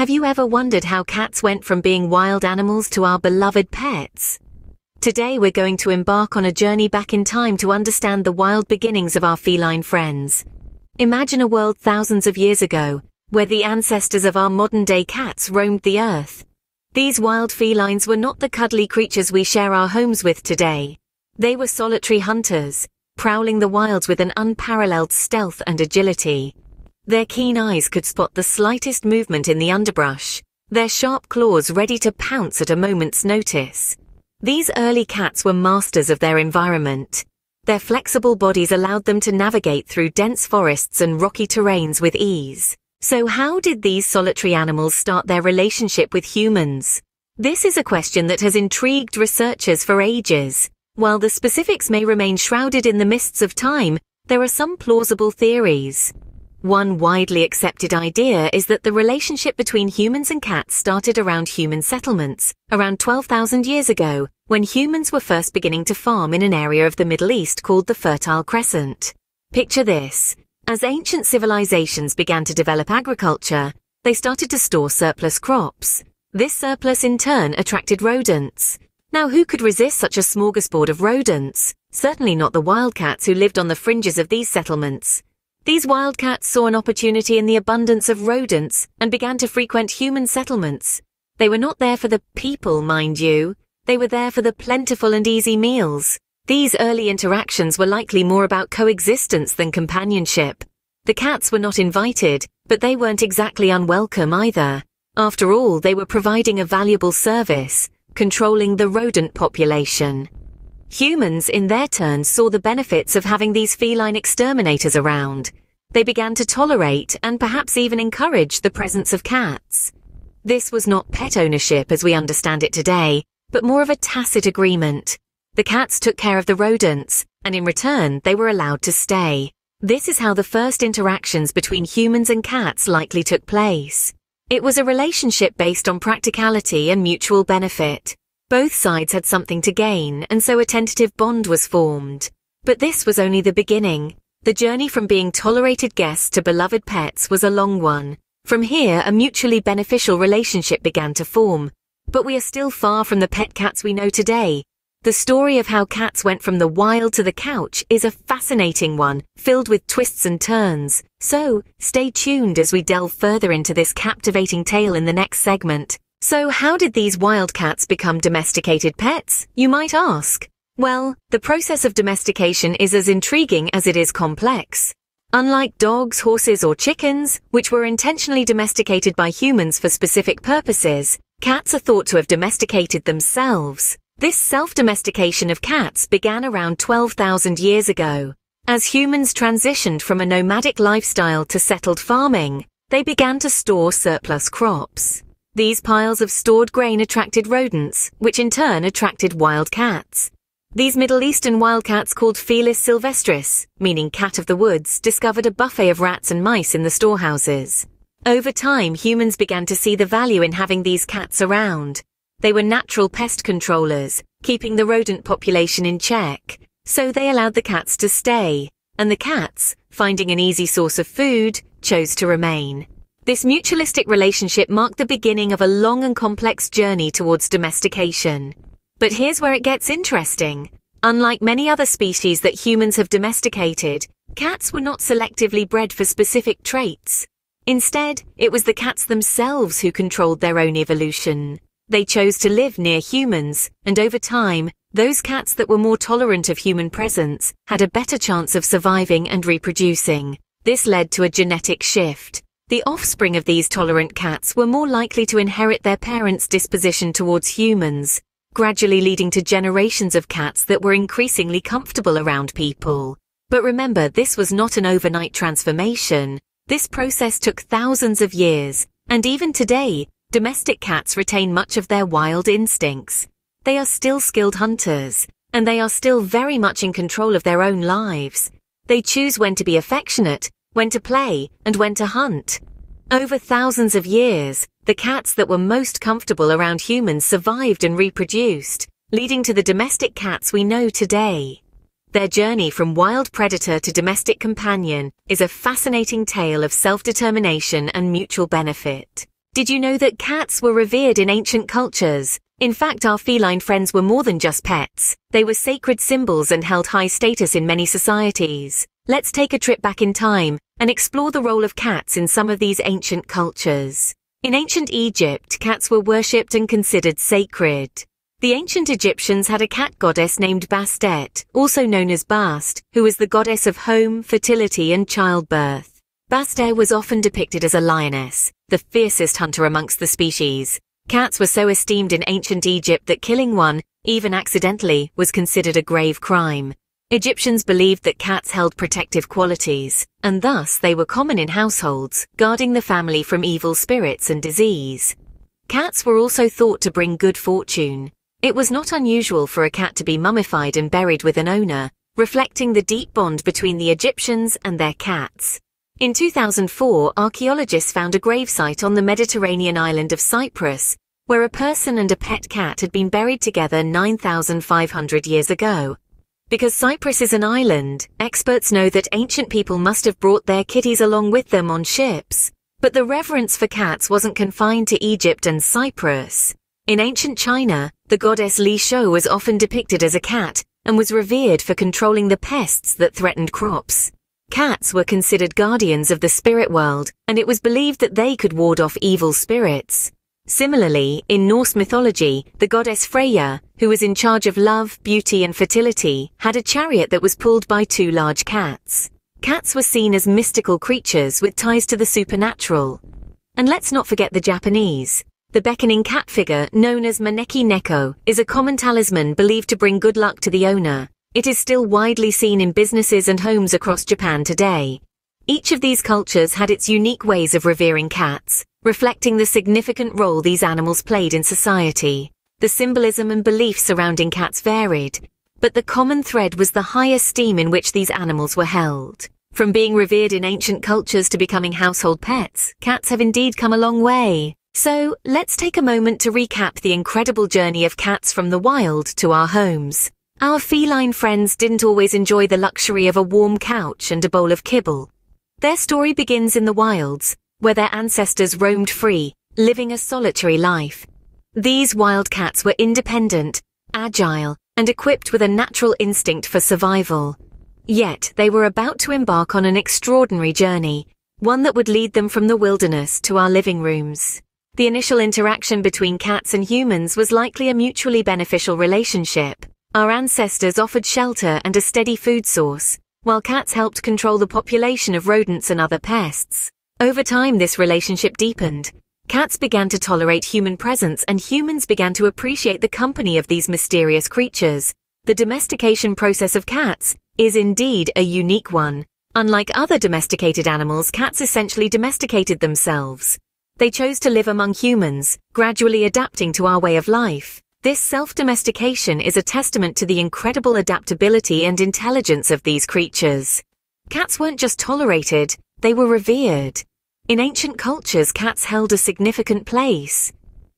Have you ever wondered how cats went from being wild animals to our beloved pets? Today we're going to embark on a journey back in time to understand the wild beginnings of our feline friends. Imagine a world thousands of years ago, where the ancestors of our modern-day cats roamed the earth. These wild felines were not the cuddly creatures we share our homes with today. They were solitary hunters, prowling the wilds with an unparalleled stealth and agility. Their keen eyes could spot the slightest movement in the underbrush, their sharp claws ready to pounce at a moment's notice. These early cats were masters of their environment. Their flexible bodies allowed them to navigate through dense forests and rocky terrains with ease. So how did these solitary animals start their relationship with humans? This is a question that has intrigued researchers for ages. While the specifics may remain shrouded in the mists of time, there are some plausible theories. One widely accepted idea is that the relationship between humans and cats started around human settlements, around 12,000 years ago, when humans were first beginning to farm in an area of the Middle East called the Fertile Crescent. Picture this. As ancient civilizations began to develop agriculture, they started to store surplus crops. This surplus in turn attracted rodents. Now who could resist such a smorgasbord of rodents? Certainly not the wildcats who lived on the fringes of these settlements. These wildcats saw an opportunity in the abundance of rodents and began to frequent human settlements. They were not there for the people, mind you. They were there for the plentiful and easy meals. These early interactions were likely more about coexistence than companionship. The cats were not invited, but they weren't exactly unwelcome either. After all, they were providing a valuable service, controlling the rodent population. Humans, in their turn, saw the benefits of having these feline exterminators around. They began to tolerate and perhaps even encourage the presence of cats. This was not pet ownership as we understand it today, but more of a tacit agreement. The cats took care of the rodents, and in return, they were allowed to stay. This is how the first interactions between humans and cats likely took place. It was a relationship based on practicality and mutual benefit. Both sides had something to gain, and so a tentative bond was formed. But this was only the beginning. The journey from being tolerated guests to beloved pets was a long one. From here, a mutually beneficial relationship began to form. But we are still far from the pet cats we know today. The story of how cats went from the wild to the couch is a fascinating one, filled with twists and turns. So, stay tuned as we delve further into this captivating tale in the next segment. So how did these wild cats become domesticated pets, you might ask? Well, the process of domestication is as intriguing as it is complex. Unlike dogs, horses, or chickens, which were intentionally domesticated by humans for specific purposes, cats are thought to have domesticated themselves. This self-domestication of cats began around 12,000 years ago. As humans transitioned from a nomadic lifestyle to settled farming, they began to store surplus crops. These piles of stored grain attracted rodents, which in turn attracted wild cats. These Middle Eastern wildcats called Felis sylvestris, meaning cat of the woods, discovered a buffet of rats and mice in the storehouses. Over time, humans began to see the value in having these cats around. They were natural pest controllers, keeping the rodent population in check. So they allowed the cats to stay, and the cats, finding an easy source of food, chose to remain. This mutualistic relationship marked the beginning of a long and complex journey towards domestication. But here's where it gets interesting. Unlike many other species that humans have domesticated, cats were not selectively bred for specific traits. Instead, it was the cats themselves who controlled their own evolution. They chose to live near humans, and over time, those cats that were more tolerant of human presence had a better chance of surviving and reproducing. This led to a genetic shift. The offspring of these tolerant cats were more likely to inherit their parents' disposition towards humans, gradually leading to generations of cats that were increasingly comfortable around people. But remember, this was not an overnight transformation. This process took thousands of years, and even today, domestic cats retain much of their wild instincts. They are still skilled hunters, and they are still very much in control of their own lives. They choose when to be affectionate, when to play, and when to hunt. Over thousands of years, the cats that were most comfortable around humans survived and reproduced, leading to the domestic cats we know today. Their journey from wild predator to domestic companion is a fascinating tale of self-determination and mutual benefit. Did you know that cats were revered in ancient cultures? In fact, our feline friends were more than just pets. They were sacred symbols and held high status in many societies. Let's take a trip back in time and explore the role of cats in some of these ancient cultures. In ancient Egypt, cats were worshipped and considered sacred. The ancient Egyptians had a cat goddess named Bastet, also known as Bast, who was the goddess of home, fertility, and childbirth. Bastet was often depicted as a lioness, the fiercest hunter amongst the species. Cats were so esteemed in ancient Egypt that killing one, even accidentally, was considered a grave crime. Egyptians believed that cats held protective qualities, and thus they were common in households, guarding the family from evil spirits and disease. Cats were also thought to bring good fortune. It was not unusual for a cat to be mummified and buried with an owner, reflecting the deep bond between the Egyptians and their cats. In 2004, archaeologists found a gravesite on the Mediterranean island of Cyprus, where a person and a pet cat had been buried together 9,500 years ago. Because Cyprus is an island, experts know that ancient people must have brought their kitties along with them on ships. But the reverence for cats wasn't confined to Egypt and Cyprus. In ancient China, the goddess Li Shou was often depicted as a cat and was revered for controlling the pests that threatened crops. Cats were considered guardians of the spirit world, and it was believed that they could ward off evil spirits. Similarly, in Norse mythology, the goddess Freyja, who was in charge of love, beauty, and fertility, had a chariot that was pulled by two large cats. Cats were seen as mystical creatures with ties to the supernatural. And let's not forget the Japanese. The beckoning cat figure, known as Maneki Neko, is a common talisman believed to bring good luck to the owner. It is still widely seen in businesses and homes across Japan today. Each of these cultures had its unique ways of revering cats, reflecting the significant role these animals played in society. The symbolism and beliefs surrounding cats varied, but the common thread was the high esteem in which these animals were held. From being revered in ancient cultures to becoming household pets, cats have indeed come a long way. So, let's take a moment to recap the incredible journey of cats from the wild to our homes. Our feline friends didn't always enjoy the luxury of a warm couch and a bowl of kibble. Their story begins in the wilds, where their ancestors roamed free, living a solitary life. These wild cats were independent, agile, and equipped with a natural instinct for survival. Yet, they were about to embark on an extraordinary journey, one that would lead them from the wilderness to our living rooms. The initial interaction between cats and humans was likely a mutually beneficial relationship. Our ancestors offered shelter and a steady food source, while cats helped control the population of rodents and other pests. Over time, this relationship deepened. Cats began to tolerate human presence, and humans began to appreciate the company of these mysterious creatures. The domestication process of cats is indeed a unique one. Unlike other domesticated animals, cats essentially domesticated themselves. They chose to live among humans, gradually adapting to our way of life. This self-domestication is a testament to the incredible adaptability and intelligence of these creatures. Cats weren't just tolerated, they were revered. In ancient cultures, cats held a significant place.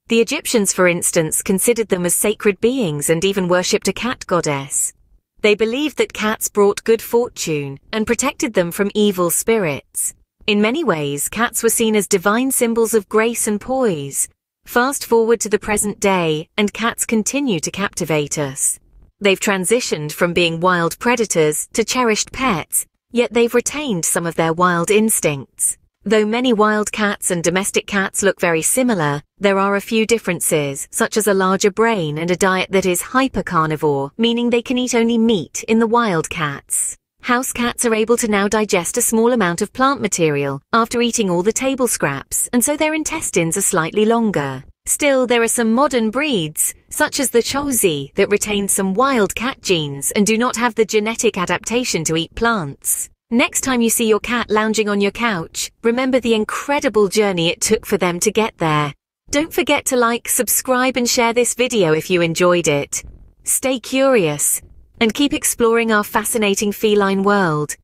The Egyptians, for instance, considered them as sacred beings and even worshipped a cat goddess. They believed that cats brought good fortune and protected them from evil spirits. In many ways, cats were seen as divine symbols of grace and poise. Fast forward to the present day, and cats continue to captivate us. They've transitioned from being wild predators to cherished pets, yet they've retained some of their wild instincts. Though many wild cats and domestic cats look very similar, there are a few differences, such as a larger brain and a diet that is hypercarnivore, meaning they can eat only meat in the wild cats. House cats are able to now digest a small amount of plant material after eating all the table scraps, and so their intestines are slightly longer. Still, there are some modern breeds, such as the Chauzi, that retain some wild cat genes and do not have the genetic adaptation to eat plants. Next time you see your cat lounging on your couch, remember the incredible journey it took for them to get there. Don't forget to like, subscribe, and share this video if you enjoyed it. Stay curious and keep exploring our fascinating feline world.